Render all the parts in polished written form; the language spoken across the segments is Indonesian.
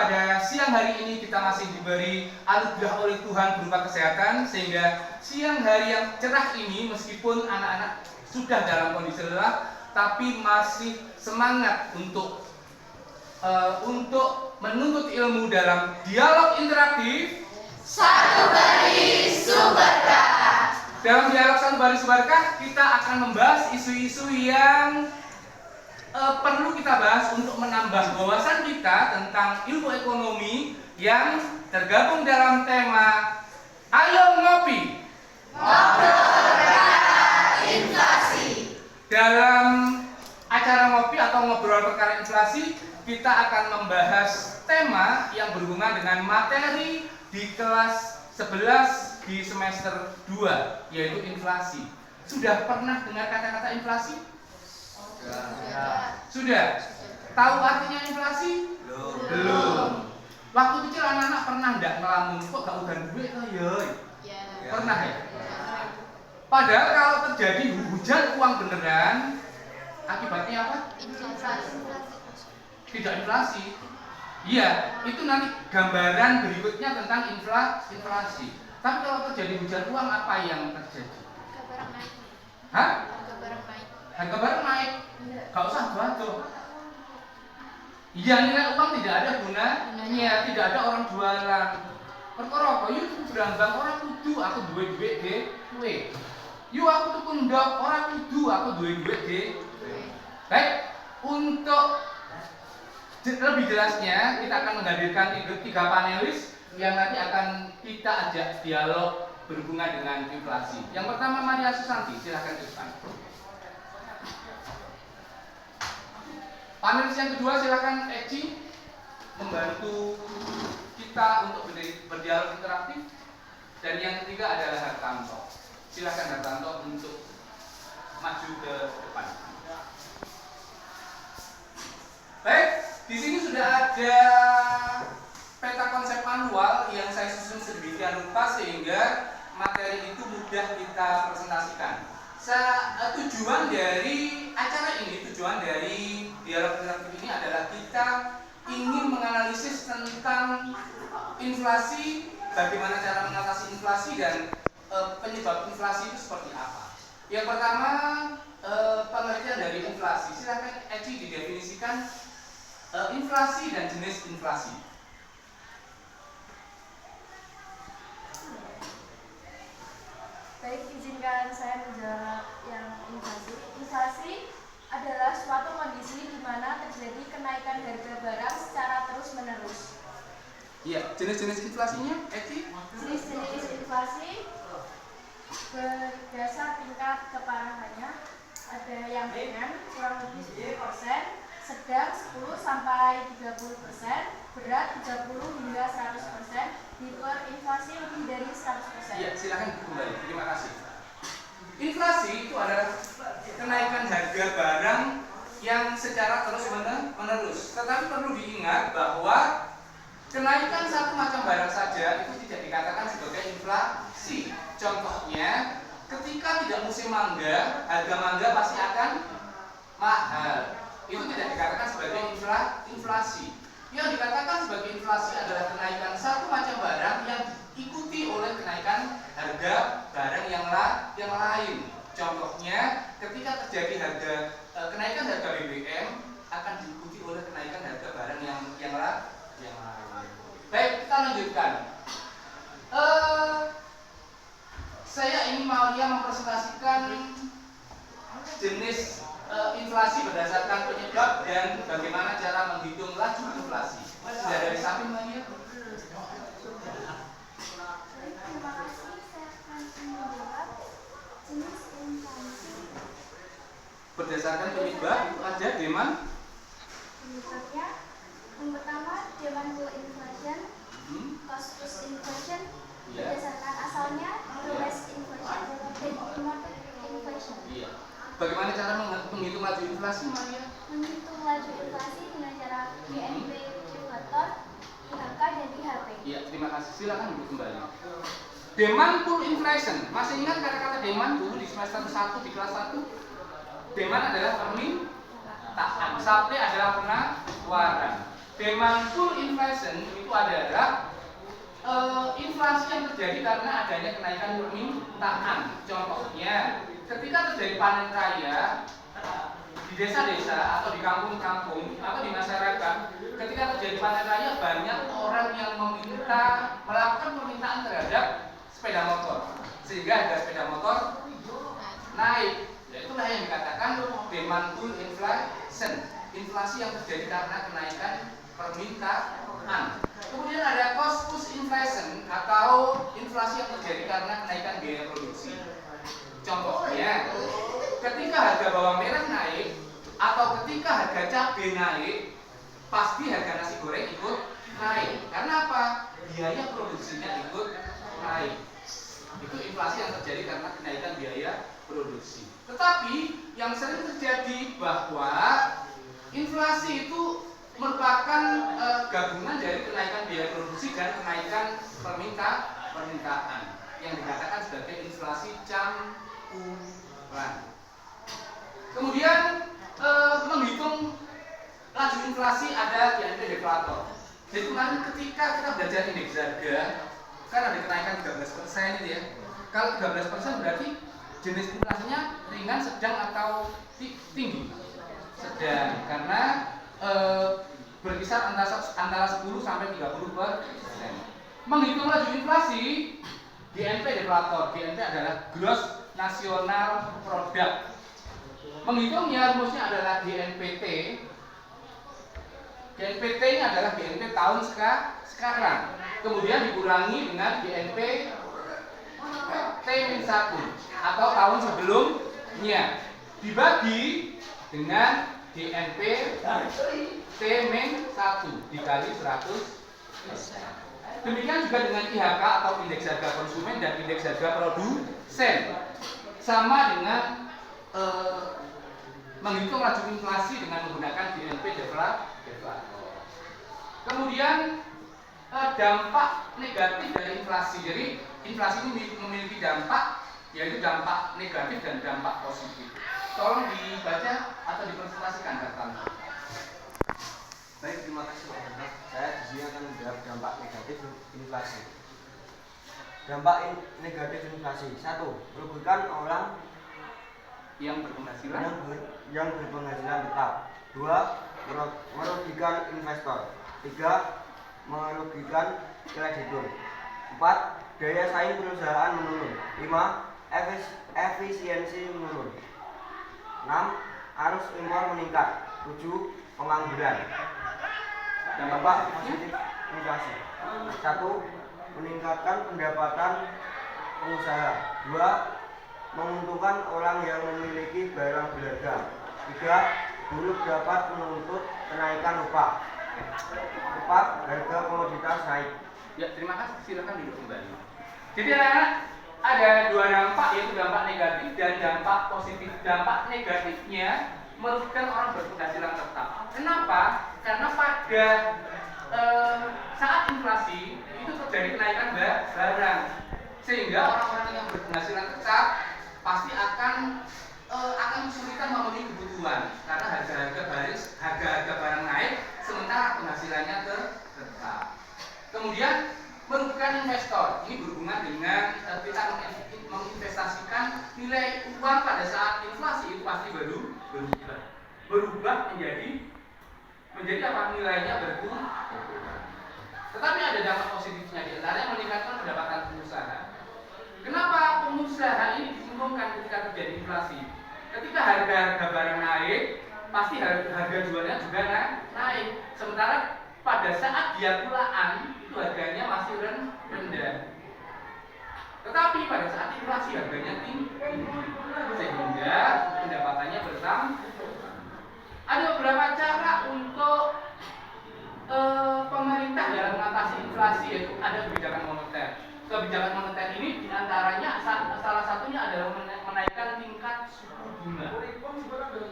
pada siang hari ini kita masih diberi anugerah oleh Tuhan berupa kesehatan, sehingga siang hari yang cerah ini meskipun anak-anak sudah dalam kondisi lelah, tapi masih semangat untuk menuntut ilmu dalam dialog interaktif Satu Baris Subarkah. Dalam dialog Satu Baris Subarkah kita akan membahas isu-isu yang perlu kita bahas untuk menambah wawasan kita tentang ilmu ekonomi yang tergabung dalam tema Ayo Ngopi. Ngobrol perkara inflasi. Dalam acara ngopi atau ngobrol perkara inflasi, kita akan membahas tema yang berhubungan dengan materi di kelas 11 di semester 2, yaitu inflasi. Sudah pernah dengar kata-kata inflasi? Sudah. Tahu artinya inflasi? Belum. Waktu kecil anak-anak pernah enggak ngelamun, kok gak udan duit toh ya? Pernah ya? Padahal kalau terjadi hujan uang beneran, akibatnya apa? Tidak inflasi. Iya, itu nanti gambaran berikutnya tentang inflasi. Tapi kalau terjadi hujan uang, apa yang terjadi? Harga barang naik. Hah? Harga barang naik. Harga barang naik. Gak usah batu. Iya, nilai uang tidak ada gunanya, tidak ada orang jualan. Perkara apa? Yuk berambang orang kudu aku duwe duit dhewe. Yuk aku tuku ndok orang kudu aku duwe duit dhewe. Baik, untuk lebih jelasnya kita akan menghadirkan tiga panelis yang nanti akan kita ajak dialog berhubungan dengan inflasi. Yang pertama Maria Susanti, silahkan ke depan. Panelis yang kedua silakan Eci membantu kita untuk berdialog interaktif. Dan yang ketiga adalah Hartanto. Silakan Hartanto untuk maju ke depan. Baik, di sini sudah ada peta konsep manual yang saya susun sedemikian rupa sehingga materi itu mudah kita presentasikan. Tujuan dari acara ini, tujuan dari dialog interaktif ini adalah kita ingin menganalisis tentang inflasi, bagaimana cara mengatasi inflasi dan penyebab inflasi itu seperti apa. Yang pertama, pengertian dari inflasi. Silakan Eci didefinisikan inflasi dan jenis inflasi. Baik, izinkan saya menjawab yang inflasi. Inflasi adalah suatu kondisi di mana terjadi kenaikan harga barang secara terus-menerus. Iya, jenis-jenis inflasinya, Eci? Jenis-jenis inflasi berdasar tingkat keparahannya. Ada yang ringan, kurang lebih 10%, sedang 10 sampai 30%, berat 30 hingga 100%, hiperinflasi lebih dari 100%. Iya, silakan kembali. Terima kasih. Inflasi itu adalah kenaikan harga barang yang secara terus-menerus. Tetapi perlu diingat bahwa kenaikan satu macam barang saja itu tidak dikatakan sebagai inflasi. Contohnya, ketika tidak musim mangga, harga mangga pasti akan mahal. Itu tidak dikatakan sebagai inflasi. Yang dikatakan sebagai inflasi adalah kenaikan satu macam barang yang diikuti oleh kenaikan harga barang yang lain. Contohnya, ketika terjadi kenaikan harga BBM akan diikuti oleh kenaikan harga barang yang lain. Baik, kita lanjutkan. Saya ingin Maria mempresentasikan jenis inflasi berdasarkan penyebab dan bagaimana cara menghitung laju inflasi. Sudah dari samping Maria? Terima kasih, saya akan menjawab jenis inflasi. Berdasarkan penyebab ada demand. Penyebabnya, yang pertama demand pull inflation, cost push inflation, berdasarkan asalnya, price inflation, dan market inflation. Iya. Bagaimana cara menghitung laju inflasi, Maria? Menghitung laju inflasi dengan cara GNP indikator, IHK, dan IHP. Iya, terima kasih. Silakan duduk kembali. Demand pull inflation. Masih ingat kata-kata demand dulu di semester 1 di kelas 1? Demand adalah permintaan, supply adalah penawaran. Demand pull inflation itu adalah inflasi yang terjadi karena adanya kenaikan permintaan. Contohnya, ketika terjadi panen raya di desa-desa atau di kampung-kampung atau di masyarakat, ketika terjadi panen raya banyak orang yang melakukan permintaan terhadap sepeda motor, sehingga harga sepeda motor naik. Itulah yang dikatakan demand pull inflation, inflasi yang terjadi karena kenaikan permintaan. Kemudian ada cost push inflation atau inflasi yang terjadi karena kenaikan biaya produksi. Contohnya, ketika harga bawang merah naik atau ketika harga cabai naik, pasti harga nasi goreng ikut naik. Karena apa? Biaya produksinya ikut naik. Itu inflasi yang terjadi karena kenaikan biaya produksi. Tetapi yang sering terjadi bahwa inflasi itu merupakan gabungan dari kenaikan biaya produksi dan kenaikan permintaan yang dikatakan sebagai inflasi campuran. Kemudian menghitung laju inflasi ada GNP deflator. Jadi kemarin ketika kita belajar indeks harga, kan ada kenaikan 13% itu ya. Kalau 13% berarti jenis inflasinya ringan, sedang atau tinggi? Sedang, karena berkisar antara 10 sampai 30%. Menghitung laju inflasi, GNP deflator. GNP adalah Gross National Product. Menghitungnya rumusnya adalah GNPT. GNPT ini adalah GNP tahun sekarang. Kemudian dikurangi dengan GNP T-1 atau tahun sebelumnya, dibagi dengan GNP T-1 dikali 100%. Demikian juga dengan IHK atau indeks harga konsumen dan indeks harga produsen. Sama dengan menghitung laju inflasi dengan menggunakan GNP deflator. Kemudian dampak negatif dari inflasi. Jadi inflasi ini memiliki dampak, yaitu dampak negatif dan dampak positif. Tolong dibaca atau dipresentasikan datanya. Baik, terima kasih Pak Bernard. Saya di sini akan menjawab dampak negatif inflasi. Dampak negatif inflasi. 1. Merugikan orang yang berpenghasilan tetap. 2. Merugikan investor. 3. Merugikan kreditur. 4. Daya saing perusahaan menurun. 5. Efisiensi menurun. 6. Arus impor meningkat. 7. Pengangguran. Dampak positif inflasi. 1. Meningkatkan pendapatan pengusaha. 2. Menguntungkan orang yang memiliki barang berharga. 3. Buruh dapat menuntut kenaikan upah. 4. Harga komoditas naik. Ya, terima kasih. Silakan duduk kembali. Jadi anak-anak, ada dua dampak, yaitu dampak negatif dan dampak positif. Dampak negatifnya merugikan orang berpenghasilan tetap. Kenapa? Karena pada saat inflasi itu terjadi kenaikan barang, sehingga orang-orang yang berpenghasilan tetap pasti akan kesulitan memenuhi kebutuhan karena harga-harga barang naik sementara penghasilannya tetap. Kemudian merugikan investor. Ini berhubungan dengan kita menginvestasikan nilai uang pada saat inflasi itu pasti berubah menjadi apa, nilainya berkurang. Tetapi ada dampak positifnya, di antaranya meningkatkan pendapatan pengusaha. Kenapa pengusaha ini diuntungkan ketika terjadi inflasi? Ketika harga barang naik, pasti harga jualnya juga naik. Sementara pada saat dia pulaan itu harganya masih rendah. Tetapi pada saat inflasi harganya tinggi, sehingga pendapatannya bertambah. Ada beberapa cara untuk pemerintah dalam mengatasi inflasi, yaitu ada kebijakan moneter. Kebijakan moneter ini diantaranya salah satunya adalah menaikkan tingkat suku bunga.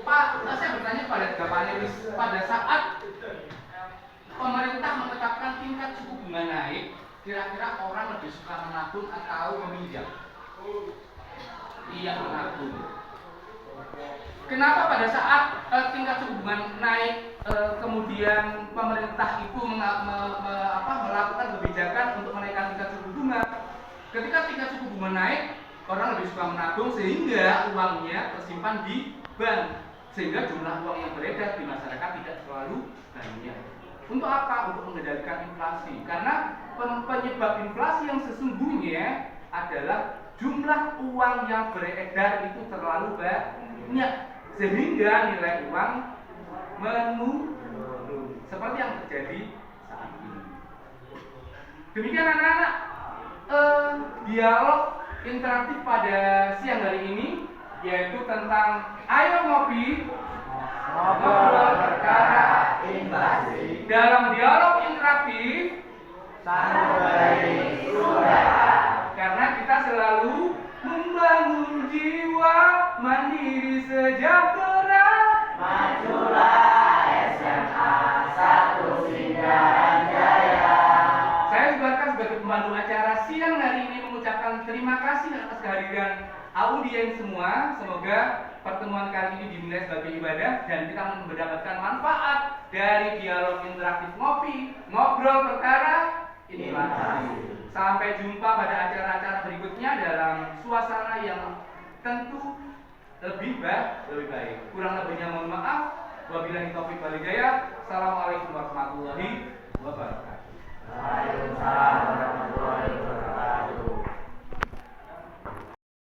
Pak, saya bertanya pada tiga panelis, pada saat pemerintah menetapkan tingkat suku bunga naik, kira-kira orang lebih suka menabung atau meminjam? Iya, menabung. Kenapa pada saat tingkat suku bunga naik kemudian pemerintah itu melakukan kebijakan untuk menaikkan tingkat suku bunga. Ketika tingkat suku bunga naik, orang lebih suka menabung sehingga uangnya tersimpan di bank, sehingga jumlah uang yang beredar di masyarakat tidak terlalu banyak. Untuk apa? Untuk mengendalikan inflasi. Karena penyebab inflasi yang sesungguhnya adalah jumlah uang yang beredar itu terlalu banyak, sehingga nilai uang menurun seperti yang terjadi saat ini. Demikian anak-anak, dialog interaktif pada siang hari ini yaitu tentang ayo ngopi ngobrol perkara inflasi. Dalam dialog interaktif karena kita selalu membangun jiwa mandiri sejahtera. Majulah SMA 1 Sindang Jaya. Saya sebagai pembantu acara siang hari ini mengucapkan terima kasih atas kehadiran audiens semua. Semoga pertemuan kali ini dinilai sebagai ibadah dan kita mendapatkan manfaat dari dialog interaktif ngopi ngobrol perkara inflasi. Sampai jumpa pada acara-acara berikutnya dalam suasana yang tentu lebih baik. Kurang lebihnya mohon maaf. Wabillahi taufiq wal hidayah. Assalamualaikum warahmatullahi wabarakatuh. Waalaikumsalam warahmatullahi wabarakatuh.